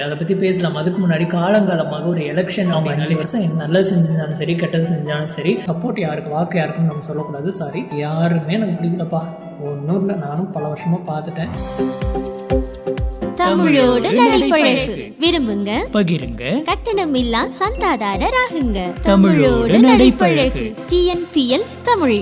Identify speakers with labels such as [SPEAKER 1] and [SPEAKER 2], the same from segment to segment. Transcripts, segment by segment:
[SPEAKER 1] அதை பற்றி பேசலாம். அதுக்கு முன்னாடி காலங்காலமாக ஒரு எலெக்ஷன் அவங்க 5 வருஷம் நல்லது செஞ்சாலும் சரி கெட்டது செஞ்சாலும் சரி சப்போர்ட் யாருக்கு வாக்கு யாருக்குன்னு நம்ம சொல்லக்கூடாது. சாரி, யாருமே எனக்கு பிடிக்கலப்பா. ஒன்றும் இல்லை, நானும் பல வருஷமா பார்த்துட்டேன்.
[SPEAKER 2] தமிழோடு நடைபழகு. விரும்புங்க,
[SPEAKER 3] பகிருங்க,
[SPEAKER 2] கட்டணம் இல்லா சந்தாதாரராகுங்க.
[SPEAKER 3] தமிழோடு நடைபழகு.
[SPEAKER 2] TNPL தமிழ்.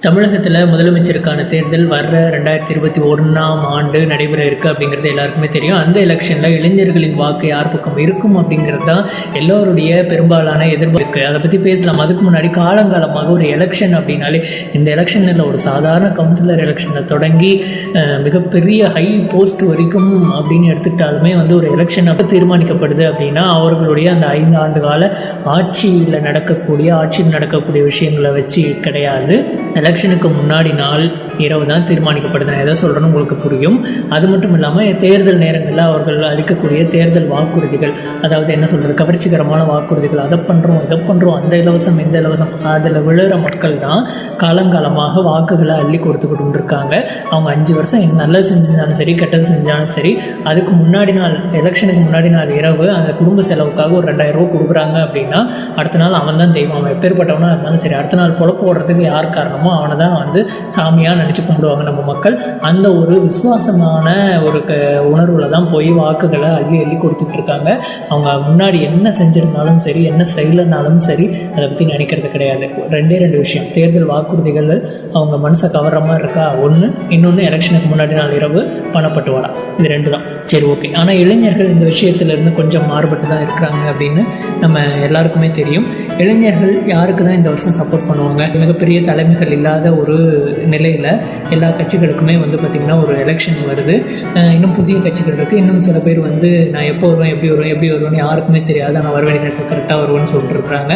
[SPEAKER 1] தமிழகத்தில் முதலமைச்சருக்கான தேர்தல் வர்ற 2021 நடைபெற இருக்குது அப்படிங்கிறது எல்லாருக்குமே தெரியும். அந்த எலெக்ஷனில் இளைஞர்களின் வாக்கு யார் பக்கம் இருக்கும் அப்படிங்கிறது தான் எல்லோருடைய பெரும்பாலான எதிர்பார்ப்பு. அதை பற்றி பேசலாம். அதுக்கு முன்னாடி காலங்காலமாக ஒரு எலெக்ஷன் அப்படின்னாலே இந்த எலெக்ஷனில் ஒரு சாதாரண கவுன்சிலர் எலெக்ஷனில் தொடங்கி மிகப்பெரிய ஹை போஸ்ட் வரைக்கும் அப்படின்னு எடுத்துக்கிட்டாலுமே ஒரு எலெக்ஷன் அப்போ தீர்மானிக்கப்படுது அப்படின்னா அவர்களுடைய அந்த 5 ஆண்டு கால ஆட்சியில் நடக்கக்கூடிய விஷயங்களை வச்சு கிடையாது. எலெக்ஷனுக்கு முன்னாடி நாள் இரவு தான் தீர்மானிக்கப்படுது. நான் எதை சொல்கிறேன்னு உங்களுக்கு புரியும். அது மட்டும் இல்லாமல் தேர்தல் நேரங்களில் அவர்கள் அளிக்கக்கூடிய தேர்தல் வாக்குறுதிகள், அதாவது என்ன சொல்கிறது, கவர்ச்சிகரமான வாக்குறுதிகள், அதை பண்ணுறோம் இதை பண்ணுறோம், அந்த இலவசம் இந்த இலவசம், அதில் விழுற மக்கள் தான் காலங்காலமாக வாக்குகளை அள்ளி கொடுத்துக்கிட்டு இருக்காங்க. அவங்க 5 வருஷம் நல்லது செஞ்சாலும் சரி கெட்டது செஞ்சாலும் சரி, அதுக்கு முன்னாடி நாள் எலெக்ஷனுக்கு முன்னாடி நாள் இரவு அந்த குடும்ப செலவுக்காக ஒரு 2000 ரூபா கொடுக்குறாங்க அப்படின்னா அடுத்த நாள் அவன் தான் தெய்வம். அவன் எப்பேற்பட்டவனா இருந்தாலும் சரி, அடுத்த நாள் பொழப்பு ஓடுறதுக்கு யார் காரணமோ அவனை தான் சாமியாக நினச்சி கும்பிடுவாங்க நம்ம மக்கள். அந்த ஒரு விசுவாசமான ஒரு உணர்வில் தான் போய் வாக்குகளை அள்ளி அள்ளி கொடுத்துட்டு இருக்காங்க. அவங்க முன்னாடி என்ன செஞ்சிருந்தாலும் சரி, என்ன செய்யலைனாலும் சரி, அதை பற்றி நினைக்கிறது கிடையாது. 2 விஷயம், தேர்தல் வாக்குறுதிகள் அவங்க மனசை கவர்ற மாதிரி இருக்கா ஒன்று, இன்னொன்று எலெக்ஷனுக்கு முன்னாடி நாள் இரவு பணப்பட்டுவாடா. இது 2 தான். சரி, ஓகே. ஆனால் இளைஞர்கள் இந்த விஷயத்திலிருந்து கொஞ்சம் மாறுபட்டு தான் இருக்கிறாங்க அப்படின்னு நம்ம எல்லாருக்குமே தெரியும். இளைஞர்கள் யாருக்கு தான் இந்த வருஷம் சப்போர்ட் பண்ணுவாங்க? மிகப்பெரிய தலைமைகள் இல்லாத ஒரு நிலையில் எல்லா கட்சிகளுக்குமே பார்த்திங்கன்னா ஒரு எலெக்ஷன் வருது. இன்னும் புதிய கட்சிகள் இருக்குது. இன்னும் சில பேர் நான் எப்போ வருவேன் எப்படி வருவேன்னு யாருக்குமே தெரியாது. ஆனால் வர வேண்டிய நேரத்தில் கரெக்டாக வருவேன்னு சொல்லிட்டு இருக்கிறாங்க.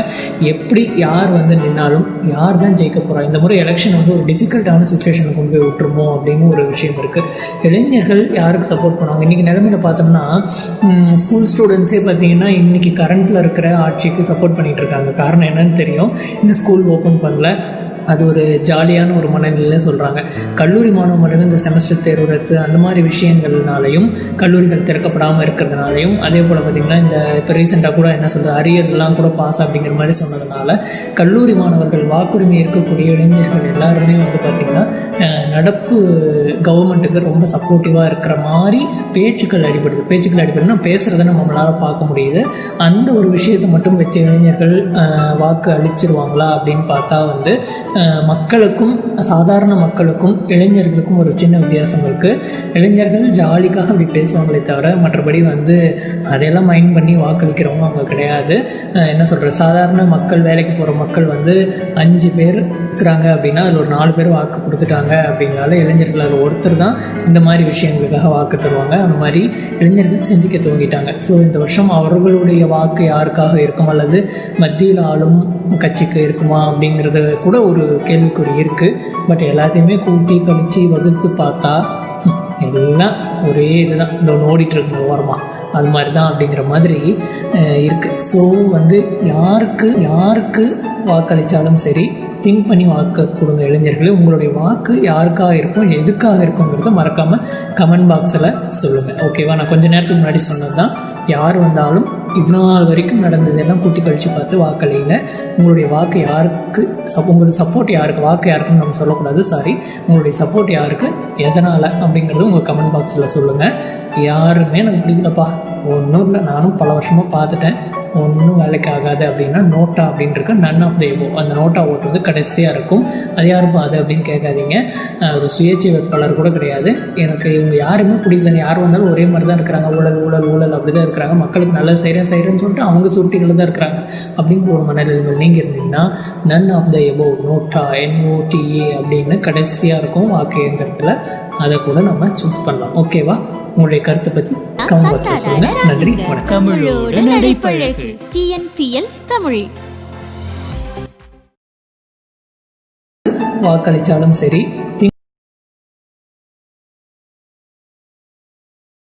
[SPEAKER 1] எப்படி யார் நின்னாலும் யார் தான் ஜெயிக்க போகிறா? இந்த முறை எலெக்ஷன் ஒரு டிஃபிகல்ட்டான சுச்சுவேஷனை கொண்டு போய் விட்டுருமோ அப்படின்னு ஒரு விஷயம் இருக்குது. இளைஞர்கள் யாருக்கு சப்போர்ட் பண்ணுவாங்க? இன்றைக்கி நிலைமையில் பார்த்தோம்னா ஸ்கூல் ஸ்டூடெண்ட்ஸே பார்த்திங்கன்னா இன்றைக்கி கரண்ட்டில் இருக்கிற ஆட்சிக்கு சப்போர்ட் பண்ணிகிட்டு இருக்காங்க. காரணம் என்னன்னு தெரியும். இந்த ஸ்கூல் ஓப்பன் பண்ணல, அது ஒரு ஜாலியான ஒரு மனநிலையில் சொல்கிறாங்க. கல்லூரி மாணவர்கள் இந்த செமஸ்டர் தேர்வு ரத்து அந்த மாதிரி விஷயங்கள்னாலையும் கல்லூரிகள் திறக்கப்படாமல் இருக்கிறதுனாலையும், அதே போல் பார்த்திங்கன்னா இந்த இப்போ ரீசெண்டாக கூட என்ன சொல்கிறது, அரியர்லாம் கூட பாஸ் அப்படிங்கிற மாதிரி சொன்னதுனால கல்லூரி மாணவர்கள் வாக்குரிமை இருக்கக்கூடிய இளைஞர்கள் எல்லாருமே பார்த்திங்கன்னா நடப்பு கவர்மெண்ட்டுக்கு ரொம்ப சப்போர்ட்டிவாக இருக்கிற மாதிரி பேச்சுக்கள் அடிபடுதுன்னா பேசுகிறத நம்மளால் பார்க்க முடியுது. அந்த ஒரு விஷயத்தை மட்டும் வச்சு இளைஞர்கள் வாக்கு அளிச்சிருவாங்களா அப்படின்னு பார்த்தா மக்களுக்கும் சாதாரண மக்களுக்கும் இளைஞர்களுக்கும் ஒரு சின்ன வித்தியாசம் இருக்குது. இளைஞர்கள் ஜாலிக்காக அப்படி பேசுவாங்களே தவிர மற்றபடி அதையெல்லாம் மைண்ட் பண்ணி வாக்களிக்கிறவங்க அவங்க கிடையாது. என்ன சொல்கிறது, சாதாரண மக்கள், வேலைக்கு போகிற மக்கள் 5 பேர் இருக்கிறாங்க அப்படின்னா அதில் ஒரு 4 பேர் வாக்கு கொடுத்துட்டாங்க அப்படின்னால இளைஞர்கள் அதில் ஒருத்தர் தான் இந்த மாதிரி விஷயங்களுக்காக வாக்கு தருவாங்க. அந்த மாதிரி இளைஞர்கள் சிந்திக்க துவங்கிட்டாங்க. ஸோ இந்த வருஷம் அவர்களுடைய வாக்கு யாருக்காக இருக்கும் அல்லது மத்தியில் ஆளும் கட்சிக்கு இருக்குமா அப்படிங்கிறது கூட ஒரு கேள்விக்குறி இருக்குது. பட் எல்லாத்தையுமே கூட்டி கழித்து வகுத்து பார்த்தா எல்லாம் ஒரே இதுதான், இந்த ஒன்று ஓடிட்டுருக்கு ஓரமாக, அது மாதிரி தான் அப்படிங்கிற மாதிரி இருக்குது. ஸோ யாருக்கு வாக்களித்தாலும் சரி திங்க் பண்ணி வாக்கு கொடுங்க இளைஞர்களே. உங்களுடைய வாக்கு யாருக்காக இருக்கும், எதுக்காக இருக்குங்கிறத மறக்காமல் கமெண்ட் பாக்ஸில் சொல்லுங்கள். ஓகேவா? நான் கொஞ்சம் நேரத்துக்கு முன்னாடி சொன்னது தான், யார் வந்தாலும் இது நாள் வரைக்கும் நடந்ததெல்லாம் கூட்டி கழித்து பார்த்து வாக்களிங்க. உங்களுடைய வாக்கு யாருக்கு, உங்களுடைய சப்போர்ட் யாருக்கு, வாக்கு யாருக்குன்னு நம்ம சொல்லக்கூடாது. சாரி, உங்களுடைய சப்போர்ட் யாருக்கு, எதனால் அப்படிங்கிறது உங்கள் கமெண்ட் பாக்ஸில் சொல்லுங்கள். யாருமே எனக்கு பிடிக்கலப்பா, ஒன்றும் இல்லை, நானும் பல வருஷமாக பார்த்துட்டேன், ஒன்றும் வேலைக்கு ஆகாது அப்படின்னா நோட்டா அப்படின்ட்டு நன் ஆஃப் த எபோ, அந்த நோட்டா ஓட்டு கடைசியாக இருக்கும். அது யாருப்பா அது அப்படின்னு கேட்காதீங்க. ஒரு சுயேட்சை வேட்பாளர் கூட கிடையாது. எனக்கு இவங்க யாருமே பிடிக்கலங்க. யார் வந்தாலும் ஒரே மாதிரி தான் இருக்கிறாங்க. ஊழல் அப்படி தான் இருக்கிறாங்க. மக்களுக்கு நல்லது செய்கிறேன்னு சொல்லிட்டு அவங்க சுட்டிகளில் தான் இருக்கிறாங்க. அப்படிங்கிற ஒரு மனநிலைமையில் நீங்கள் இருந்தீங்கன்னா none of the above, NOTA, NOTA அப்படின்னு கடைசியாக இருக்கும் வாக்கு இயந்திரத்தில். அதை கூட நம்ம சூஸ் பண்ணலாம். ஓகேவா? உங்களுடைய கருத்தை பற்றி கமெண்ட் பாக்ஸில் சொல்லுங்க. நன்றி, வணக்கம்.
[SPEAKER 2] தமிழோடு நடைபழகு. TNPL தமிழ்.
[SPEAKER 1] வாக்களித்தாலும் சரி